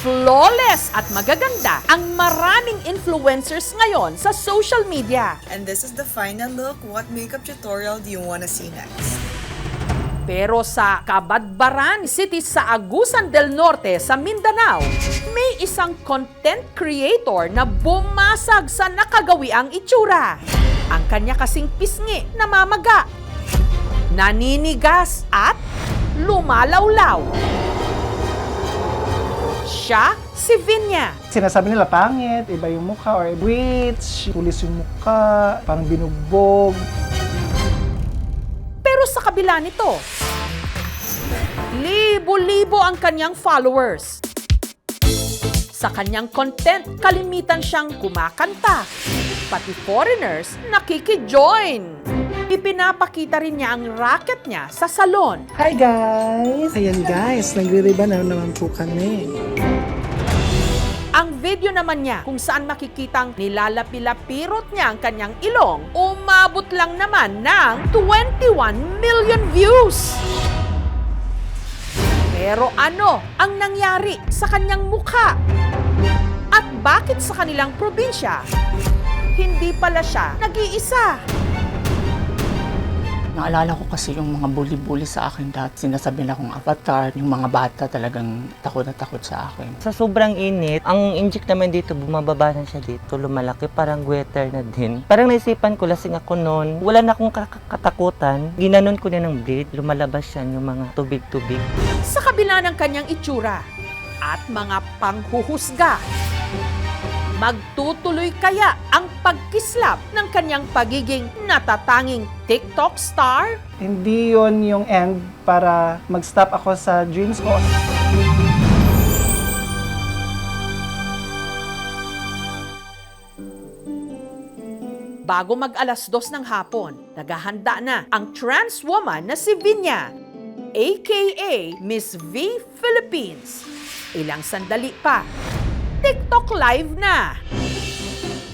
Flawless at magaganda ang maraming influencers ngayon sa social media. And this is the final look. What makeup tutorial do you want to see next? Pero sa Cabadbaran City sa Agusan del Norte sa Mindanao, may isang content creator na bumasag sa nakagawiang itsura. Ang kanya kasing pisngi namamaga, naninigas at lumalawlaw. Siya si Vinya. Sinasabi nila pangit, iba yung mukha, or witch, tulis yung mukha, parang binugbog. Pero sa kabila nito, libo-libo ang kanyang followers. Sa kanyang content, kalimitan siyang kumakanta. Pati foreigners nakikijoin. Ipinapakita rin niya ang racket niya sa salon. Hi guys! Ayan guys, nagre-ribbon na naman po kami. Ang video naman niya kung saan makikitang nilalapi-lapirot niya ang kanyang ilong, umabot lang naman ng 21 million views. Pero ano ang nangyari sa kanyang mukha? At bakit sa kanilang probinsya, hindi pala siya nag-iisa? Naalala ko kasi yung mga bully-bully sa akin dati. Sinasabi na akong avatar, yung mga bata talagang takot na takot sa akin. Sa sobrang init, ang inject naman dito, bumababa na siya dito, lumalaki, parang gueter na din. Parang naisipan ko, lasing ako noon, wala na akong katakutan. Ginanon ko na ng blade, lumalabas yan yung mga tubig-tubig. Sa kabila ng kanyang itsura at mga panghuhusga, magtutuloy kaya ang pagkislap ng kanyang pagiging natatanging TikTok star? Hindi yon yung end para mag-stop ako sa dreams ko. Bago mag-alas 2 ng hapon, naghahanda na ang trans woman na si Vinya, aka Miss V Philippines. Ilang sandali pa, TikTok live na!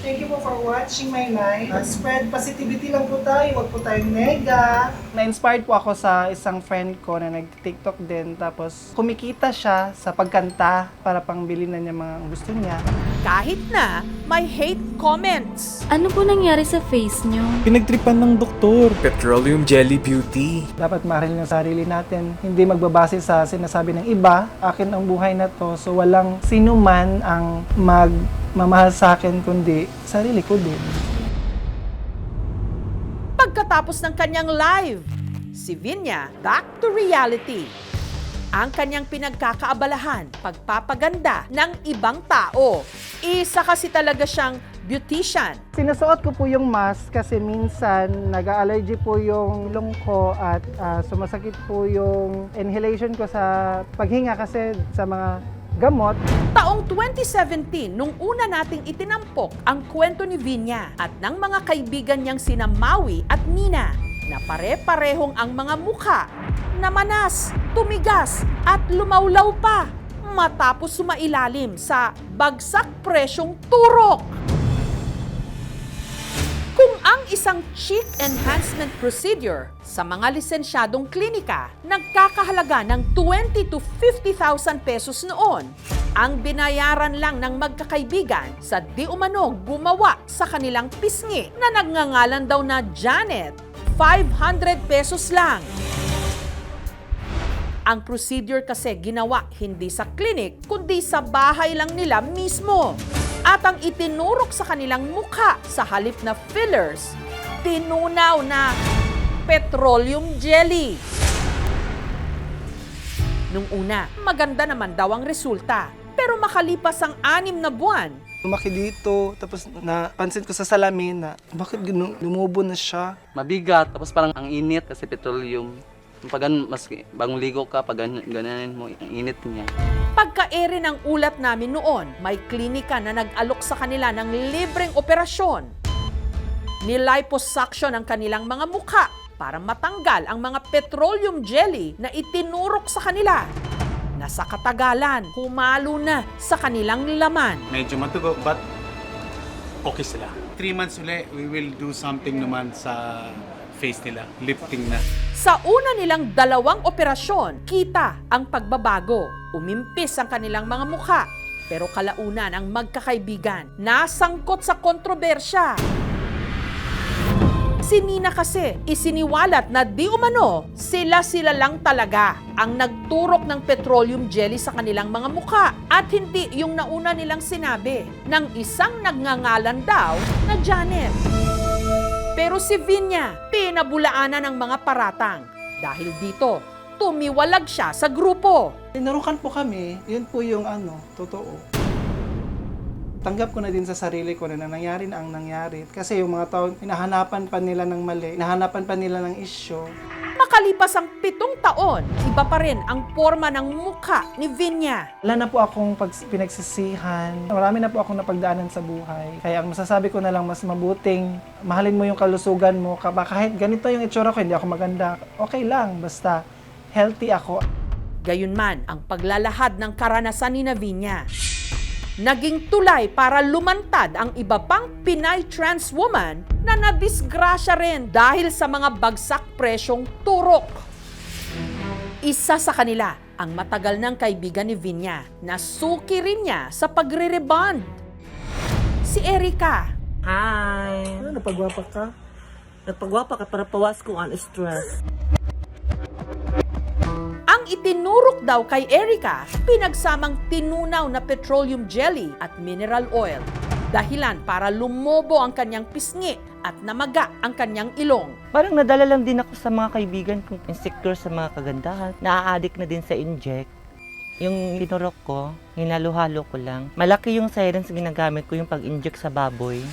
Thank you po for watching my live. Spread positivity lang po tayo, huwag po tayong nega. Na-inspired po ako sa isang friend ko na nag-TikTok din, tapos kumikita siya sa pagkanta para pangbili na niya mga gusto niya. Kahit na may hate comments. Ano po nangyari sa face nyo? Pinagtripan ng doktor. Petroleum Jelly Beauty. Dapat mahalin ng sarili natin, hindi magbabase sa sinasabi ng iba. Akin ang buhay na to, so walang sino man ang magmamahal sa akin kundi sarili ko din. Pagkatapos ng kanyang live, si Vinya back to reality. Ang kanyang pinagkakaabalahan, pagpapaganda ng ibang tao. Isa kasi talaga siyang beautician. Sinusuot ko po yung mask kasi minsan nag-allergy po yung ilong ko at sumasakit po yung inhalation ko sa paghinga kasi sa mga gamot. Taong 2017, nung una nating itinampok ang kwento ni Vinya at ng mga kaibigan niyang sina Maui at Nina, na pare-parehong ang mga mukha, namanas, tumigas at lumawlaw pa matapos sumailalim sa bagsak presyong turok. Kung ang isang cheek enhancement procedure sa mga lisensyadong klinika nagkakahalaga ng 20 to 50,000 pesos noon, ang binayaran lang ng magkakaibigan sa di umano gumawa sa kanilang pisngi na nagngangalan daw na Janet, 500 pesos lang. Ang procedure kasi ginawa hindi sa clinic, kundi sa bahay lang nila mismo. At ang itinurok sa kanilang mukha sa halip na fillers, tinunaw na petroleum jelly. Nung una, maganda naman daw ang resulta. Pero makalipas ang 6 na buwan, Lumaki dito, tapos napansin ko sa salamin na bakit lumubo na siya. Mabigat, tapos parang ang init kasi petroleum. Pag mas bagong ligo ka, pag gananin mo, ang init niya. pagka-ere ng ulat namin noon, may klinika na nag-alok sa kanila ng libreng operasyon. Niliposuction ang kanilang mga mukha para matanggal ang mga petroleum jelly na itinurok sa kanila. Na sa katagalan, humalo na sa kanilang laman. Medyo matugo, but okay sila. 3 months ulit, we will do something naman sa face nila, lifting na. Sa una nilang 2 operasyon, kita ang pagbabago. Umimpis ang kanilang mga mukha, pero kalaunan ang magkakaibigan nasangkot sa kontrobersya. Si Nina kasi isiniwalat na di umano sila lang talaga ang nagturok ng petroleum jelly sa kanilang mga mukha at hindi yung nauna nilang sinabi ng isang nagngangalan daw na Janet. Pero si Vinya, pinabulaanan ng mga paratang. Dahil dito, tumiwalag siya sa grupo. Tinurukan po kami, yun po yung totoo. Tanggap ko na din sa sarili ko na nangyari na ang nangyari. Kasi yung mga tao, hinahanapan pa nila ng mali, hinahanapan pa nila ng isyo. Makalipas ang 7 taon, iba pa rin ang forma ng mukha ni Vinya. Wala na po akong pinagsisihan. Marami na po akong napagdaanan sa buhay. Kaya ang masasabi ko na lang, mas mabuting mahalin mo yung kalusugan mo. Kahit ganito yung itsura ko, hindi ako maganda. Okay lang, basta healthy ako. Gayunman, ang paglalahad ng karanasan ni Vinya naging tulay para lumantad ang iba pang Pinay trans woman na nadisgrasya rin dahil sa mga bagsak presyong turok. Isa sa kanila ang matagal ng kaibigan ni Vinya na suki rin niya sa pagre-rebond. Si Erica. Hi! Napagwapa ka? Nagpagwapa ka para pawas ko ang stress. Ang itinurok daw kay Erica, pinagsamang tinunaw na petroleum jelly at mineral oil. Dahilan para lumobo ang kanyang pisngi at namaga ang kanyang ilong. Parang nadala lang din ako sa mga kaibigan kong insecure sa mga kagandahan. Naa-addict na din sa inject. Yung tinurok ko, hinalo-halo ko lang. Malaki yung sirens ginagamit ko yung pag-inject sa baboy.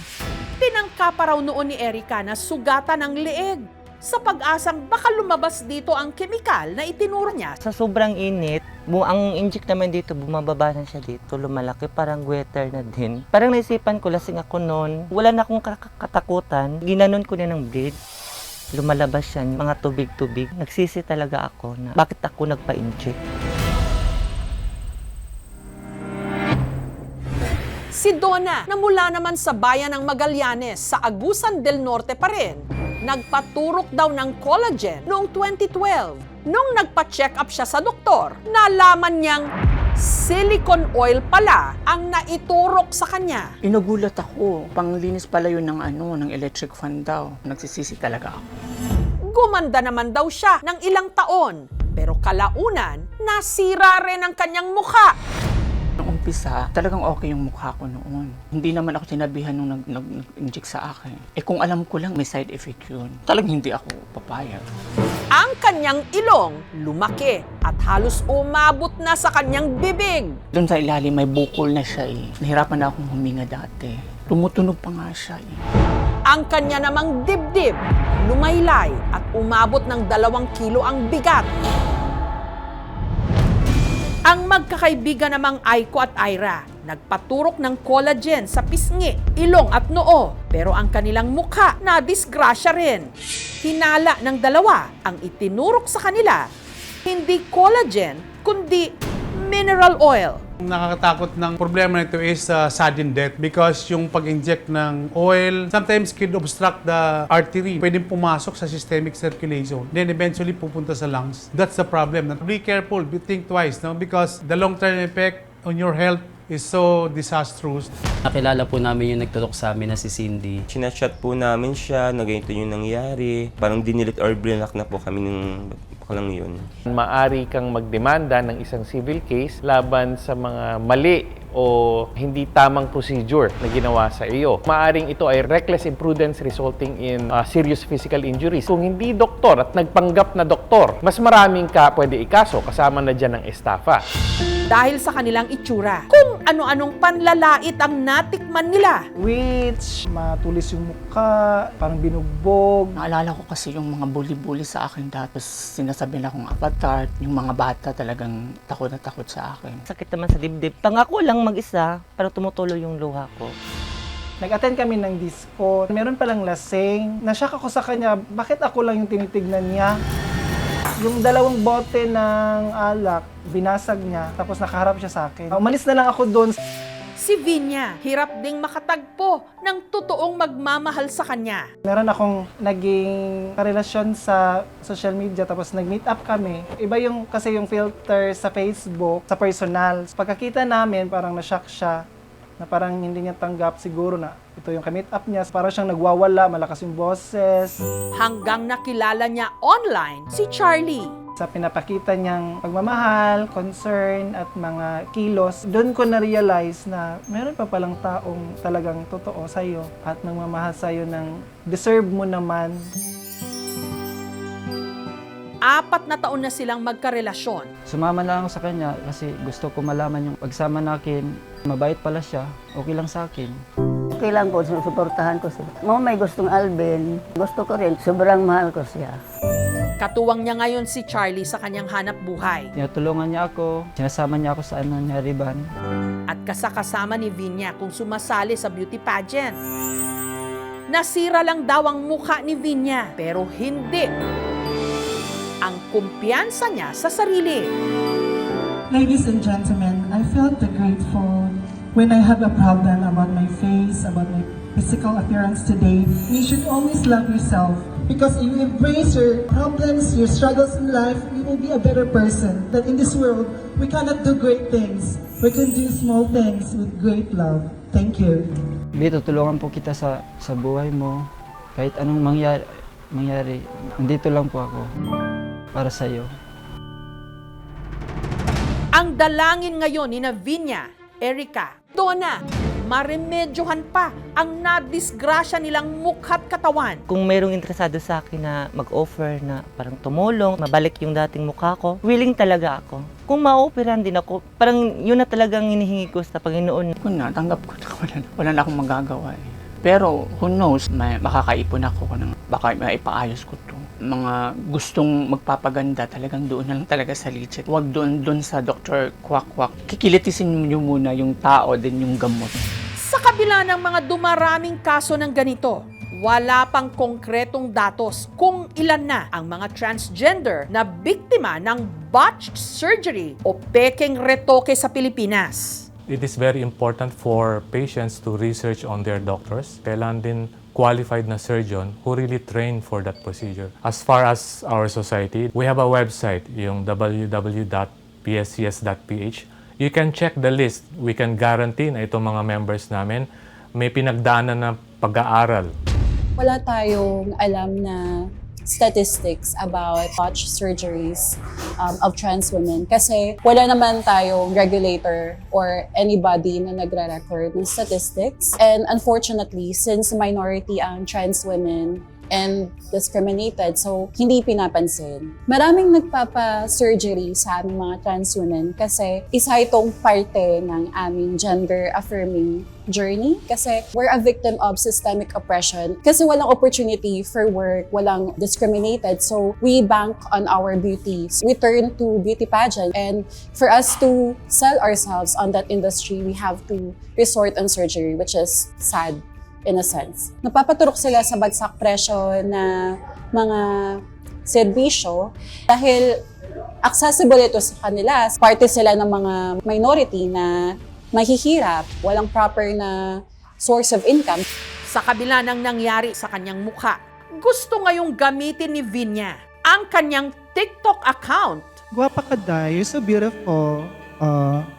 Tinangka pa raw noon ni Erica na sugatan ang leeg sa pag-asang baka lumabas dito ang kemikal na itinuro niya. Sa sobrang init, ang inject naman dito, bumababa na siya dito, lumalaki, parang weather na din. Parang naisipan ko, lasing ako noon, wala na akong katakutan, ginanon ko na ng bleed. Lumalabas siya, mga tubig-tubig. Nagsisi talaga ako na bakit ako nagpa-inject. Si Donna, na mula naman sa bayan ng Magallanes sa Agusan del Norte pa rin, nagpaturok daw ng collagen noong 2012. Nung nagpa-check up siya sa doktor, nalaman niyang silicone oil pala ang naiturok sa kanya. Inagulat ako. Panglinis pala yun ng electric fan daw. Nagsisisi talaga ako. Gumanda naman daw siya ng ilang taon, pero kalaunan, nasira rin ang kanyang mukha. Nung umpisa, talagang okay yung mukha ko noon. Hindi naman ako sinabihan nung nag-inject sa akin. Kung alam ko lang may side effect yun, talagang hindi ako papayag. Ang kanyang ilong lumaki at halos umabot na sa kanyang bibig. Doon sa ilalim may bukol na siya eh. Nahirapan na akong huminga dati. Tumutunog pa nga siya eh. Ang kanya namang dibdib, lumaylay at umabot ng 2 kilo ang bigat. Ang magkakaibigan namang Aiko at Ira, nagpaturok ng collagen sa pisngi, ilong at noo. Pero ang kanilang mukha na disgrasya rin. Hinala ng dalawa ang itinurok sa kanila, hindi collagen, kundi mineral oil. Nakakatakot ng problema nito is sudden death because yung pag-inject ng oil sometimes could obstruct the artery. Pwedeng pumasok sa systemic circulation. Then eventually pupunta sa lungs. That's the problem. Be careful, think twice, no? Because the long-term effect on your health is so disastrous. Nakilala po namin yung nagturok sa amin na si Cindy. Sinashot po namin siya, na ganito yung nangyari. Parang dinilit or blinak na po kami ng lang yun. Maari kang magdemanda ng isang civil case laban sa mga mali o hindi tamang procedure na ginawa sa iyo. Maaring ito ay reckless imprudence resulting in serious physical injuries. Kung hindi doktor at nagpanggap na doktor, mas maraming ka pwede ikaso kasama na dyan ng estafa. Dahil sa kanilang itsura, kung ano-anong panlalait ang natikman nila. Witch, matulis yung mukha, parang binugbog. Naalala ko kasi yung mga bully-bully sa akin dati. Sinasabi na akong avatar, yung mga bata talagang takot na takot sa akin. Sakit naman sa dibdib. Pangako lang mag-isa, pero tumutuloy yung luha ko. Nag-attend kami ng disco. Meron palang lasing. Nashock ako sa kanya, bakit ako lang yung tinitignan niya? Yung 2 bote ng alak, binasag niya, tapos nakaharap siya sa akin. Umalis na lang ako doon. Si Vinya, hirap ding makatagpo ng totoong magmamahal sa kanya. Meron akong naging karelasyon sa social media tapos nag-meet up kami. Iba yung kasi yung filter sa Facebook, sa personal. Pagkakita namin, parang na-shock siya na parang hindi niya tanggap siguro na ito yung ka-meet up niya. Parang siyang nagwawala, malakas yung boses. Hanggang nakilala niya online si Charlie. Sa pinapakita niyang pagmamahal, concern at mga kilos, doon ko na-realize na meron pa palang taong talagang totoo sa'yo at nagmamahal sa'yo ng deserve mo naman. 4 na taon na silang magkarelasyon. Sumama na ako sa kanya kasi gusto ko malaman yung pagsama natin. Mabait pala siya, okay lang sa akin. Okay lang po, susuportahan ko siya. May gustong Alvin, gusto ko rin, sobrang mahal ko siya. Katuwang niya ngayon si Charlie sa kanyang hanap buhay. Tinutulungan niya ako, sinasama niya ako sa nangyariban. At kasakasama ni Vinya kung sumasali sa beauty pageant. Nasira lang daw ang mukha ni Vinya, pero hindi ang kumpiyansa niya sa sarili. Ladies and gentlemen, I felt grateful when I have a problem about my face, about my physical appearance today. You should always love yourself because if you embrace your problems, your struggles in life, you will be a better person. That in this world, we cannot do great things. We can do small things with great love. Thank you. Bito, tulungan po kita sa buhay mo. Kahit anong mangyari, nandito lang po ako para sa iyo. Ang dalangin ngayon ni Vinya, Erica, Donna, maremedyohan pa ang nadisgrasya nilang mukha't katawan. Kung mayroong interesado sa akin na mag-offer na parang tumulong, mabalik yung dating mukha ko, willing talaga ako. Kung ma-operan din ako, parang yun na talagang hinihingi ko sa Panginoon. Kung natanggap ko na, wala na akong magagawa eh. Pero who knows, makakaipon ako ng baka maipaayos ko to. Mga gustong magpapaganda talagang doon na lang talaga sa legit. Huwag doon sa Dr. Kwak-Kwak. Kikilitisin niyo muna yung tao din yung gamot. Sa kabila ng mga dumaraming kaso ng ganito, wala pang konkretong datos kung ilan na ang mga transgender na biktima ng botched surgery o pekeng retoke sa Pilipinas. It is very important for patients to research on their doctors. Kailan din qualified na surgeon who really trained for that procedure. As far as our society, we have a website, yung www.pscs.ph. You can check the list. We can guarantee na itong mga members namin may pinagdaanan na pag-aaral. Wala tayong alam na statistics about botched surgeries of trans women kasi wala naman tayong regulator or anybody na nagre-record ng statistics. And unfortunately, since minority ang trans women and discriminated, so hindi pinapansin. Maraming nagpapa-surgery sa aming mga trans women kasi isa itong parte ng aming gender-affirming journey kasi we're a victim of systemic oppression kasi walang opportunity for work, walang discriminated, so we bank on our beauty. We turn to beauty pageant, and for us to sell ourselves on that industry, we have to resort on surgery, which is sad in a sense. Napapaturok sila sa bagsak presyo na mga serbisyo dahil accessible ito sa kanila. Parte sila ng mga minority na mahihirap, walang proper na source of income. Sa kabila ng nangyari sa kanyang mukha, gusto ngayong gamitin ni Vinya ang kanyang TikTok account. Guwapa ka, Day. You're so beautiful.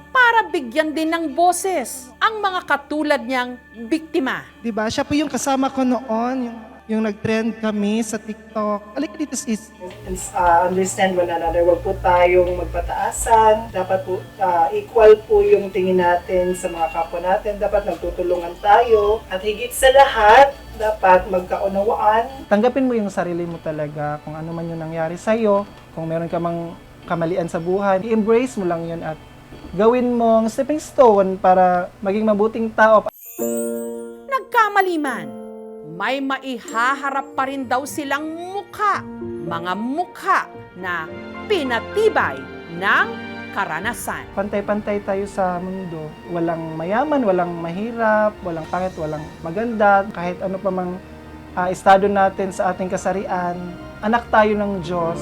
Para bigyan din ng boses ang mga katulad niyang biktima. Diba? Siya po yung kasama ko noon, yung nag-trend kami sa TikTok. Alika dito sis. Understand one another. Huwag po tayong magpataasan. Dapat po equal po yung tingin natin sa mga kapwa natin. Dapat nagtutulungan tayo. At higit sa lahat, dapat magkaunawaan. Tanggapin mo yung sarili mo talaga. Kung ano man yung nangyari sa'yo, kung meron ka mang kamalian sa buhay, i-embrace mo lang yun at gawin mong stepping stone para maging mabuting tao. Nagkamali man, may maihaharap pa rin daw silang mukha. Mga mukha na pinatibay ng karanasan. Pantay-pantay tayo sa mundo. Walang mayaman, walang mahirap, walang pangit, walang maganda. Kahit ano pa mang estado natin sa ating kasarian, anak tayo ng Diyos.